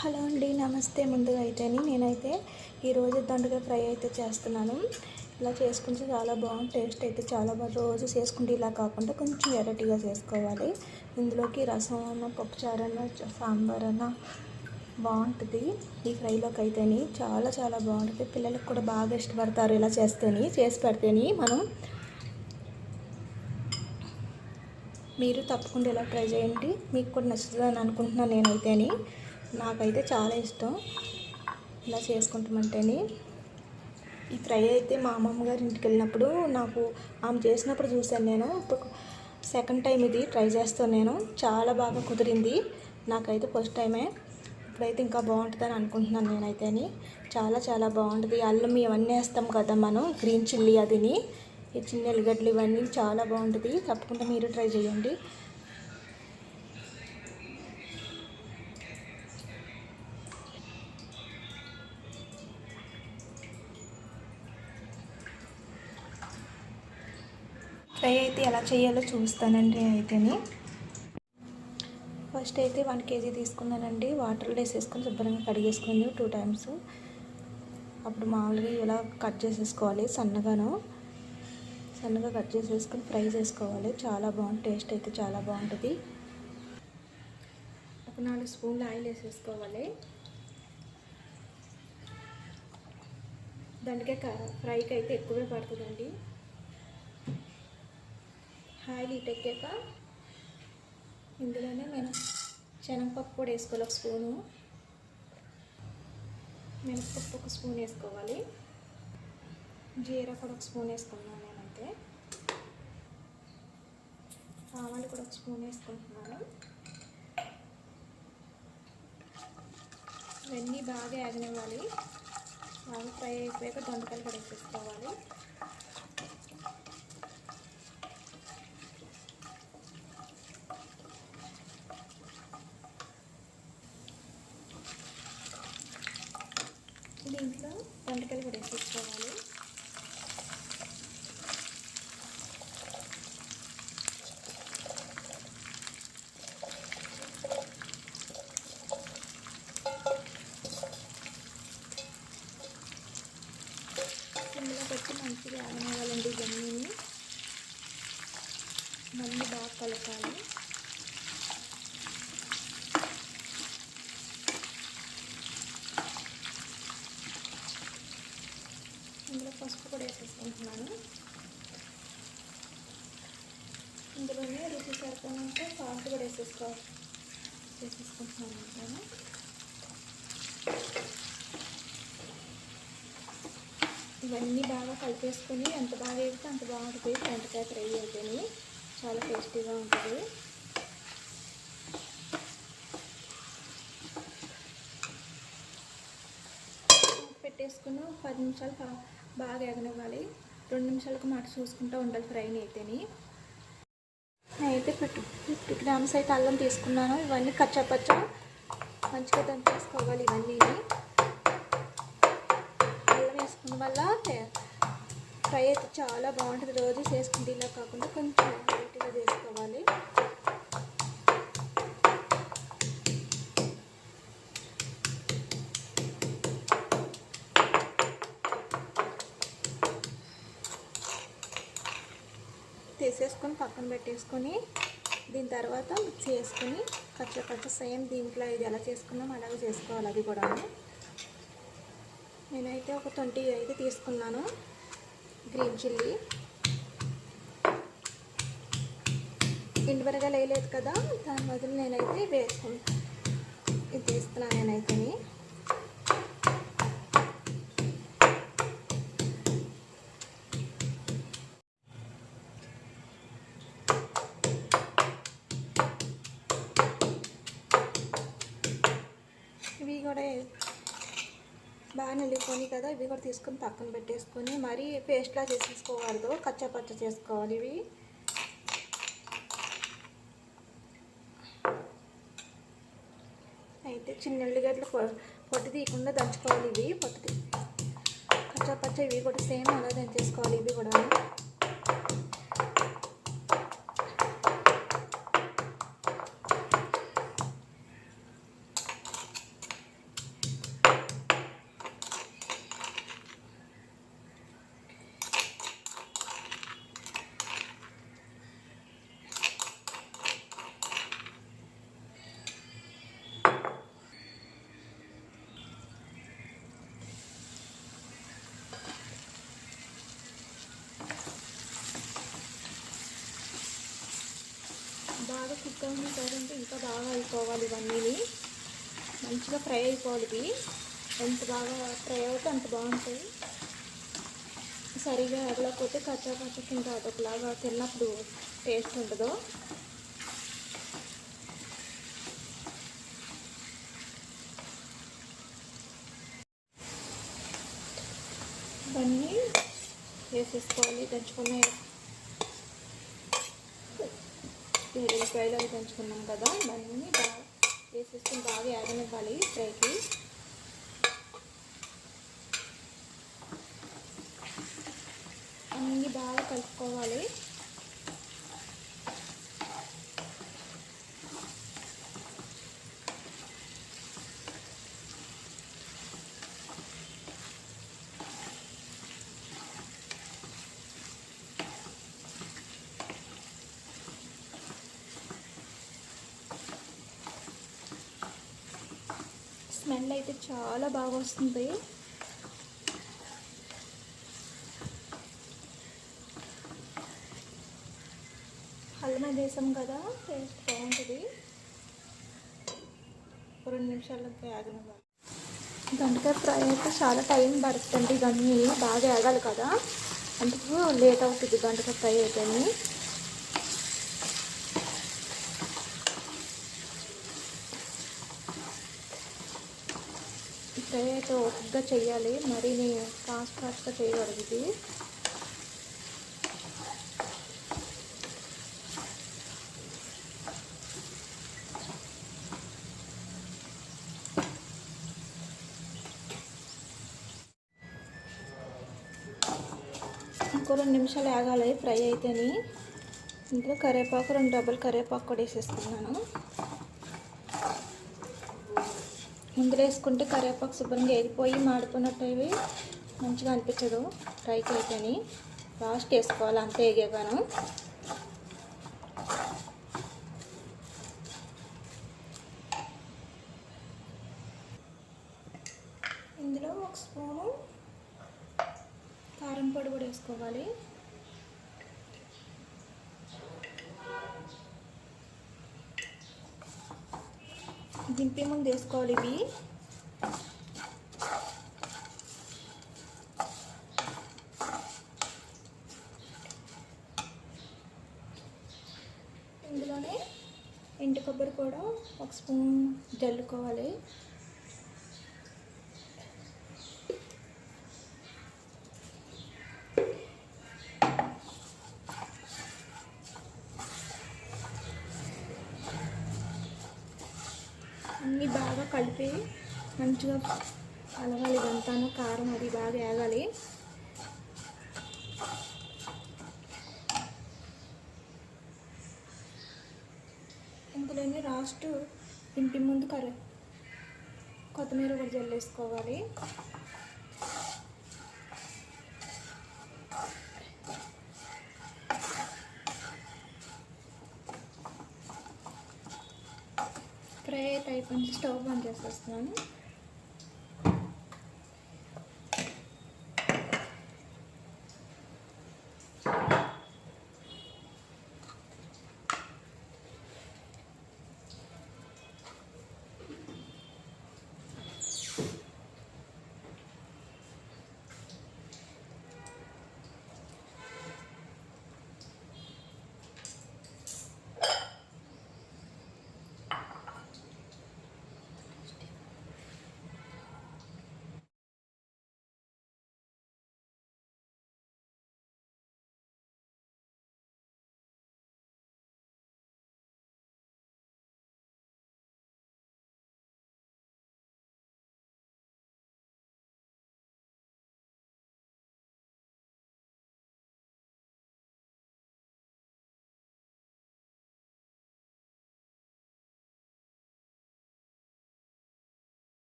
Hello అండి, నమస్తే. ముందుగా నేనైతే ఈరోజు దొండకాయ ఫ్రై అయితే చేస్తున్నాను. ఇలా చేసుకుంటే చాలా బాగుంది. టేస్ట్ అయితే చాలా బాగా, రోజు చేసుకుంటే ఇలా కాకుండా కొంచెం వెరైటీగా చేసుకోవాలి. ఇందులోకి రసం అన్న, పప్పుచారు అన్న, సాంబార్ అన్న బాగుంటుంది. ఈ ఫ్రైలోకి అయితేనే చాలా చాలా బాగుంటుంది. పిల్లలకు కూడా బాగా ఇష్టపడతారు ఇలా చేసి పెడితేనే. మీరు తప్పకుండా ఇలా ట్రై చేయండి, మీకు కూడా నచ్చుతుందని అనుకుంటున్నాను నేనైతేని. నాకైతే చాలా ఇష్టం ఇలా చేసుకుంటామంటేనే. ఈ ఫ్రై అయితే మా అమ్మమ్మ గారి ఇంటికి వెళ్ళినప్పుడు నాకు ఆమె చేసినప్పుడు చూశాను నేను. ఇప్పుడు సెకండ్ టైం ఇది ట్రై చేస్తాను నేను. చాలా బాగా కుదిరింది నాకైతే, ఫస్ట్ టైమే. ఇప్పుడైతే ఇంకా బాగుంటుందని అనుకుంటున్నాను నేనైతేని. చాలా చాలా బాగుంటుంది. అల్లం ఇవన్నీ వేస్తాం కదా మనం, గ్రీన్ చిల్లీ అదిని, ఈ చిన్న ఎల్లిగడ్డలు ఇవన్నీ చాలా బాగుంటుంది. తప్పకుండా మీరు ట్రై చేయండి. ఫ్రై అయితే ఎలా చేయాలో చూస్తానండి అయితేని. ఫస్ట్ అయితే 1 kg తీసుకున్నానండి. వాటర్లో వేసేసుకొని శుభ్రంగా కడిగేసుకుని 2 times. అప్పుడు మామూలుగా ఇలా కట్ చేసేసుకోవాలి, సన్నగా కట్ చేసేసుకొని ఫ్రై చేసుకోవాలి. చాలా బాగుంటుంది, టేస్ట్ అయితే చాలా బాగుంటుంది. ఒక 4 స్పూన్లు ఆయిల్ వేసేసుకోవాలి. దానికే ఫ్రైకి అయితే ఎక్కువే పడుతుందండి. ఆయిల్ హీట్ ఎక్కాక ఇందులోనే నేను శనగపప్పు కూడా వేసుకోవాలి. 1 స్పూను మినపప్పు 1 స్పూన్ వేసుకోవాలి. జీరా కూడా 1 స్పూన్ వేసుకున్నాను నేనైతే. ఆవాలు కూడా 1 స్పూన్ వేసుకుంటున్నాను. ఇవన్నీ బాగా యాగనివ్వాలి. బాగా ఫ్రై అయిపోయాక దొండకాయలు కూడా వేసేసుకోవాలి. దీంట్లో దొండకాయలు కూడా వేసేసుకోవాలి. ఇందులో పెట్టి మంచిగా ఆగనివ్వాలండి. ఇవన్నీ మళ్ళీ బాగా కలపాలి. ఇందులో పసుపు కూడా వేసేసుకుంటున్నాను. ఇందులోనే రుచి సరిపోయినంత సాల్ట్ కూడా వేసేసుకుంటున్నాను నేను. ఇవన్నీ బాగా కలిపేసుకొని ఎంత బాగా వేస్తే అంత బాగుంటుంది. దొండకాయ ఫ్రై అయితేనే చాలా టేస్టీగా ఉంటుంది. పెట్టేసుకుని 10 నిమిషాలు బాగా ఎగనివ్వాలి. 2 నిమిషాలకు మాట చూసుకుంటూ ఉండాలి ఫ్రైని అయితేని. నేనైతే 50 grams అయితే అల్లం తీసుకున్నాను. ఇవన్నీ కచ్చపచ్చ మంచిగా దంచేసుకోవాలి. ఇవన్నీ అల్లం వేసుకున్న వల్ల ఫ్రై అయితే చాలా బాగుంటుంది. రోజు చేసుకుంటే ఇలా కాకుండా కొంచెం వెరైటీగా చేసుకోవాలి. తీసేసుకొని పక్కన పెట్టేసుకొని దీని తర్వాత మిక్సీ వేసుకొని కచ్చపచ్చ సేమ్ దీంట్లో ఇది ఎలా చేసుకున్నాం అలాగే చేసుకోవాలి. అది కూడా నేనైతే ఒక 20 అయితే తీసుకున్నాను గ్రీన్ చిల్లీ. ఎండుమిరపకాయలు వేయలేదు కదా, దాని బదులు నేనైతే ఇది తీస్తున్నాను నేనైతే. ఇవి కూడా బాగా నలిగిపోయి కదా, ఇవి కూడా తీసుకొని పక్కన పెట్టేసుకొని మరీ పేస్ట్లా చేసేసుకోకూడదు, కచ్చపచ్చ చేసుకోవాలి. ఇవి అయితే చిన్న ఉల్లిగడ్డలు పొట్టు తీయకుండా దంచుకోవాలి. ఇవి కచ్చపచ్చ ఇవి కూడా సేమ్ అలా దంచేసుకోవాలి. ఇవి కూడా కుక్ అవుతారంటే ఇంకా బాగా అయిపోవాలి. ఇవన్నీ మంచిగా ఫ్రై అయిపోవాలి. ఇవి ఎంత బాగా ఫ్రై అవుతే అంత బాగుంటాయి. సరిగా ఎగలేకపోతే కచ్చా పచ్చ కింద అదొకలాగా తిన్నప్పుడు టేస్ట్ ఉండదు. ఇవన్నీ వేసేసుకోవాలి. దంచుకున్న ఎల్లిపాయలు అవి దంచుకున్నాం కదా, ఇవన్నీ బాగా వేసేసుకొని బాగా యాగనివ్వాలి ఫ్రైకి. అన్నీ బాగా కలుపుకోవాలి. స్మెల్ అయితే చాలా బాగా వస్తుంది. అల్లం వేసాం కదా, టేస్ట్ బాగుంటుంది. 2 నిమిషాలకు యాగనివ్వాలి. దొండకాయ ఫ్రై అయితే చాలా టైం పడుతుంది. ఇవన్నీ బాగా యాగాలి కదా, అందుకు లేట్ అవుతుంది దొండకాయ ఫ్రై అయితేనే. ఫ్రై అయితే ఓపికగా చెయ్యాలి, మరీ ఫాస్ట్గా చేయకూడదు ఇది. ఇంకో 2 నిమిషాలు ఆగాలి ఫ్రై అయితేనే. ఇంట్లో కరివేపాకు 2 డబ్బులు కరివేపాకు కూడా వేసేస్తున్నాను. ముందులో వేసుకుంటే కరివేపాకు శుభ్రంగా ఏగిపోయి మాడిపోయినట్టు అవి మంచిగా అనిపించదు ఫ్రైకి అయితేనే. లాస్ట్ వేసుకోవాలి అంతే ఏగాను. ఇందులో 1 స్పూను కారం పొడి కూడా వేసుకోవాలి. దింపే ముందు వేసుకోవాలి ఇవి. ఇందులోనే ఎండు కొబ్బరి కూడా 1 స్పూన్ జల్లుకోవాలి. అన్నీ బాగా కలిపి మంచిగా కలగాలి. ఇదంతాను కారం అది బాగా వేగాలి. ఇందులోనే లాస్ట్ ఇంటి ముందు కొత్తిమీర కూడా జల్లేసుకోవాలి. ఫ్రై అయితే అయిపోయింది. స్టవ్ బంద్ చేసేస్తున్నాను.